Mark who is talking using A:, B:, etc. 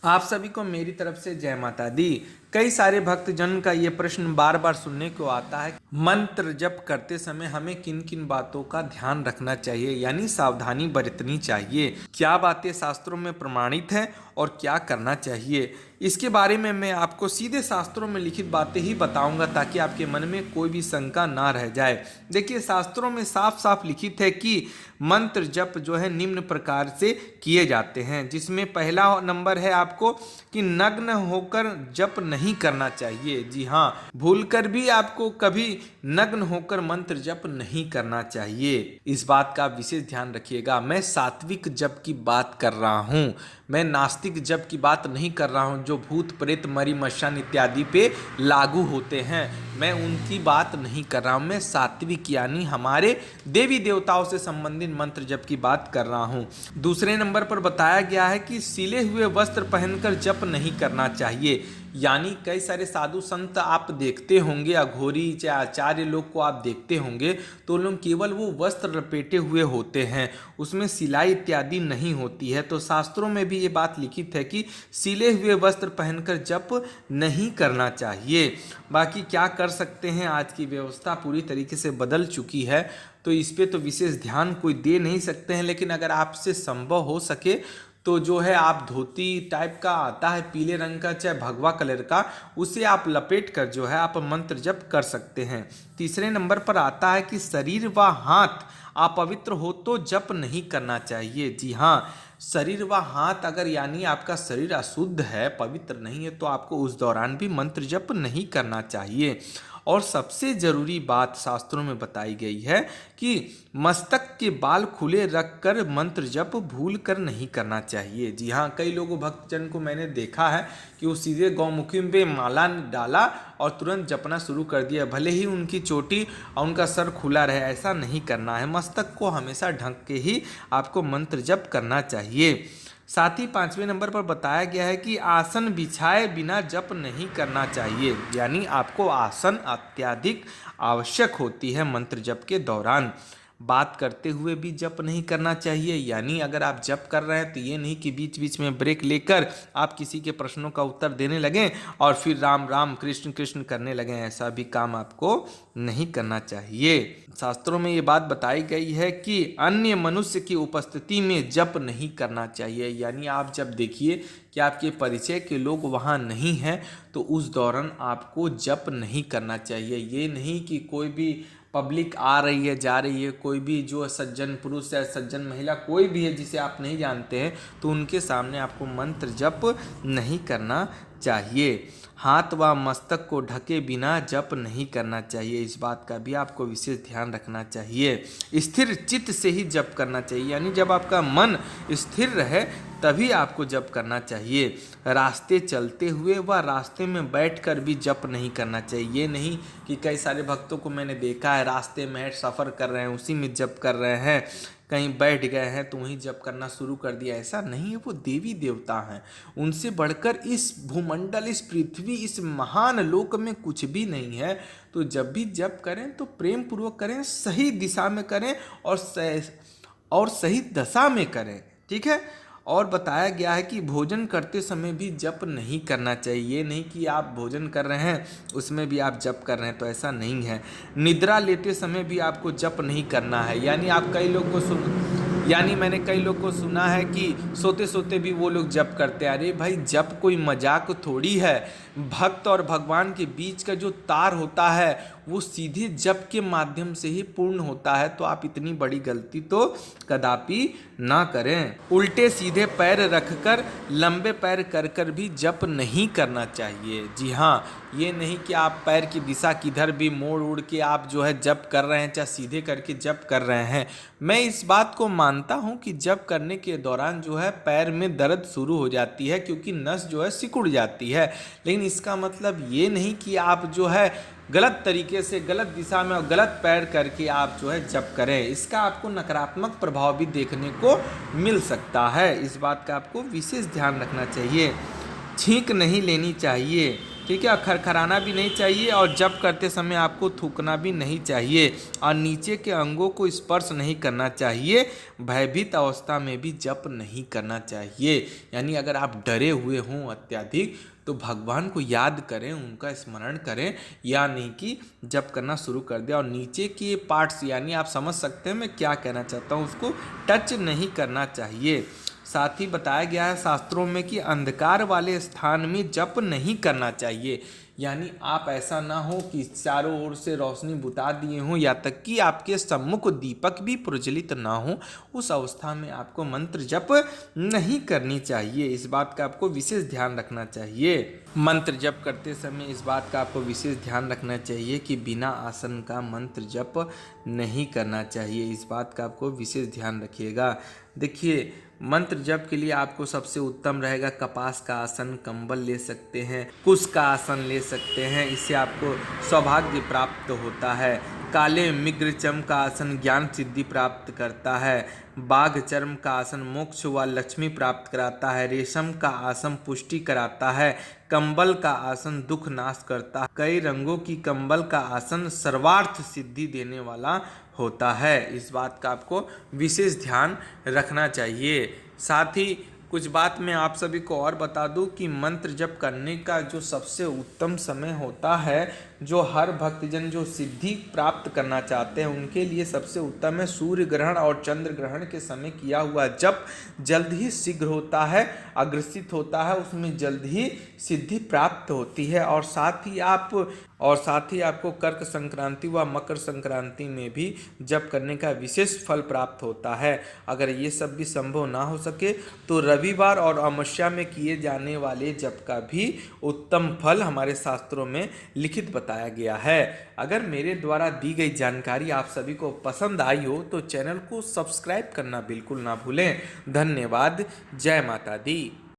A: आप सभी को मेरी तरफ से जय माता दी। कई सारे भक्तजन का ये प्रश्न बार बार सुनने को आता है, मंत्र जप करते समय हमें किन किन बातों का ध्यान रखना चाहिए, यानी सावधानी बरतनी चाहिए। क्या बातें शास्त्रों में प्रमाणित हैं और क्या करना चाहिए, इसके बारे में मैं आपको सीधे शास्त्रों में लिखित बातें ही बताऊंगा ताकि आपके मन में कोई भी शंका ना रह जाए। देखिए, शास्त्रों में साफ साफ लिखित है कि मंत्र जप जो है निम्न प्रकार से किए जाते हैं, जिसमें पहला नंबर है आपको कि नग्न होकर जप नहीं करना चाहिए। जी हाँ, भूलकर भी आपको कभी नग्न होकर मंत्र जप नहीं करना चाहिए। इस बात का विशेष ध्यान रखिएगा। मैं सात्विक जप की बात कर रहा हूँ, मैं नास्तिक जप की बात नहीं कर रहा हूँ जो भूत प्रेत मरी मशान इत्यादि पे लागू होते हैं। मैं उनकी बात नहीं कर रहा हूँ, मैं सात्विक यानी हमारे देवी देवताओं से संबंधित मंत्र जप की बात कर रहा हूँ। दूसरे नंबर पर बताया गया है कि सिले हुए वस्त्र पहनकर जप नहीं करना चाहिए। यानी कई सारे साधु संत आप देखते होंगे, अघोरी चाहे आचार्य लोग को आप देखते होंगे, तो लोग केवल वो वस्त्र लपेटे हुए होते हैं, उसमें सिलाई इत्यादि नहीं होती है। तो शास्त्रों में भी ये बात लिखित है कि सिले हुए वस्त्र पहनकर जप नहीं करना चाहिए। बाकी क्या कर सकते हैं, आज की व्यवस्था पूरी तरीके से बदल चुकी है, तो इस पे तो विशेष ध्यान कोई दे नहीं सकते हैं। लेकिन अगर आपसे संभव हो सके तो जो है आप धोती टाइप का आता है पीले रंग का चाहे भगवा कलर का, उसे आप लपेट कर जो है आप मंत्र जप कर सकते हैं। तीसरे नंबर पर आता है कि शरीर व हाथ अपवित्र हो तो जप नहीं करना चाहिए। जी हाँ, शरीर व हाथ अगर यानी आपका शरीर अशुद्ध है, पवित्र नहीं है, तो आपको उस दौरान भी मंत्र जप नहीं करना चाहिए। और सबसे जरूरी बात शास्त्रों में बताई गई है कि मस्तक के बाल खुले रखकर मंत्र जप भूल कर नहीं करना चाहिए। जी हाँ, कई लोगों भक्तजन को मैंने देखा है कि वो सीधे गौमुखी पे माला डाला और तुरंत जपना शुरू कर दिया, भले ही उनकी चोटी और उनका सर खुला रहे, ऐसा नहीं करना है। मस्तक को हमेशा ढक के ही आपको मंत्र जप करना चाहिए। साथ ही पांचवें नंबर पर बताया गया है कि आसन बिछाए बिना जप नहीं करना चाहिए, यानी आपको आसन अत्यधिक आवश्यक होती है मंत्र जप के दौरान। बात करते हुए भी जप नहीं करना चाहिए, यानी अगर आप जप कर रहे हैं तो ये नहीं कि बीच बीच में ब्रेक लेकर आप किसी के प्रश्नों का उत्तर देने लगें और फिर राम राम कृष्ण कृष्ण करने लगें, ऐसा भी काम आपको नहीं करना चाहिए। शास्त्रों में ये बात बताई गई है कि अन्य मनुष्य की उपस्थिति में जप नहीं करना चाहिए, यानी आप जब देखिए कि आपके परिचय के लोग वहाँ नहीं हैं तो उस दौरान आपको जप नहीं करना चाहिए। ये नहीं कि कोई भी पब्लिक आ रही है जा रही है, कोई भी जो सज्जन पुरुष या सज्जन महिला कोई भी है जिसे आप नहीं जानते हैं, तो उनके सामने आपको मंत्र जप नहीं करना चाहिए। हाथ व मस्तक को ढके बिना जप नहीं करना चाहिए, इस बात का भी आपको विशेष ध्यान रखना चाहिए। स्थिर चित्त से ही जप करना चाहिए, यानी जब आपका मन स्थिर रहे तभी आपको जप करना चाहिए। रास्ते चलते हुए व रास्ते में बैठकर भी जप नहीं करना चाहिए। ये नहीं कि कई सारे भक्तों को मैंने देखा है रास्ते में सफ़र कर रहे हैं उसी में जप कर रहे हैं, कहीं बैठ गए हैं तो वहीं जप करना शुरू कर दिया, ऐसा नहीं है। वो देवी देवता हैं, उनसे बढ़कर इस भूमंडल, इस पृथ्वी, इस महान लोक में कुछ भी नहीं है। तो जब भी जप करें तो प्रेम पूर्वक करें, सही दिशा में करें और सही दशा में करें, ठीक है। और बताया गया है कि भोजन करते समय भी जप नहीं करना चाहिए। ये नहीं कि आप भोजन कर रहे हैं उसमें भी आप जप कर रहे हैं, तो ऐसा नहीं है। निद्रा लेते समय भी आपको जप नहीं करना है, यानी मैंने कई लोग को सुना है कि सोते सोते भी वो लोग जप करते हैं। अरे भाई, जप कोई मजाक थोड़ी है। भक्त और भगवान के बीच का जो तार होता है वो सीधे जप के माध्यम से ही पूर्ण होता है, तो आप इतनी बड़ी गलती तो कदापि ना करें। उल्टे सीधे पैर रखकर लंबे पैर कर कर भी जप नहीं करना चाहिए। जी हाँ, ये नहीं कि आप पैर की दिशा किधर भी मोड़ उड़ के आप जो है जप कर रहे हैं, चाहे सीधे करके जप कर रहे हैं। मैं इस बात को मानता हूँ कि जप करने के दौरान जो है पैर में दर्द शुरू हो जाती है, क्योंकि नस जो है सिकुड़ जाती है, लेकिन इसका मतलब ये नहीं कि आप जो है गलत तरीके से, गलत दिशा में और गलत पैर करके आप जो है जप करें। इसका आपको नकारात्मक प्रभाव भी देखने को मिल सकता है, इस बात का आपको विशेष ध्यान रखना चाहिए। छींक नहीं लेनी चाहिए, ठीक है, खरखराना भी नहीं चाहिए और जप करते समय आपको थूकना भी नहीं चाहिए और नीचे के अंगों को स्पर्श नहीं करना चाहिए। भयभीत अवस्था में भी जप नहीं करना चाहिए, यानी अगर आप डरे हुए हों अत्यधिक तो भगवान को याद करें, उनका स्मरण करें, या नहीं कि जप करना शुरू कर दिया और नीचे के पार्ट्स, यानी आप समझ सकते हैं मैं क्या कहना चाहता हूँ, उसको टच नहीं करना चाहिए। साथ ही बताया गया है शास्त्रों में कि अंधकार वाले स्थान में जप नहीं करना चाहिए, यानी आप ऐसा ना हो कि चारों ओर से रोशनी बुता दिए हों या तक कि आपके सम्मुख दीपक भी प्रज्वलित ना हो, उस अवस्था में आपको मंत्र जप नहीं करनी चाहिए। इस बात का आपको विशेष ध्यान रखना चाहिए। मंत्र जप करते समय इस बात का आपको विशेष ध्यान रखना चाहिए कि बिना आसन का मंत्र जप नहीं करना चाहिए। इस बात का आपको विशेष ध्यान रखिएगा। देखिए, मंत्र जप के लिए आपको सबसे उत्तम रहेगा कपास का आसन, कंबल ले सकते हैं, कुश का आसन ले सकते हैं, इससे आपको सौभाग्य प्राप्त होता है। काले मिग्रचम का आसन ज्ञान सिद्धि प्राप्त करता है। बाघ चर्म का आसन मोक्ष व लक्ष्मी प्राप्त कराता है। रेशम का आसन पुष्टि कराता है। कंबल का आसन दुख नाश करता है। कई रंगों की कंबल का आसन सर्वार्थ सिद्धि देने वाला होता है। इस बात का आपको विशेष ध्यान रखना चाहिए। साथ ही कुछ बात मैं आप सभी को और बता दूं कि मंत्र जप करने का जो सबसे उत्तम समय होता है, जो हर भक्तजन जो सिद्धि प्राप्त करना चाहते हैं उनके लिए सबसे उत्तम है सूर्य ग्रहण और चंद्र ग्रहण के समय किया हुआ जप जल्द ही शीघ्र होता है, अग्रसित होता है, उसमें जल्द ही सिद्धि प्राप्त होती है। और साथ ही आपको कर्क संक्रांति व मकर संक्रांति में भी जप करने का विशेष फल प्राप्त होता है। अगर ये सब भी संभव ना हो सके तो रविवार और अमावस्या में किए जाने वाले जप का भी उत्तम फल हमारे शास्त्रों में लिखित बताया गया है। अगर मेरे द्वारा दी गई जानकारी आप सभी को पसंद आई हो तो चैनल को सब्सक्राइब करना बिल्कुल ना भूलें। धन्यवाद। जय माता दी।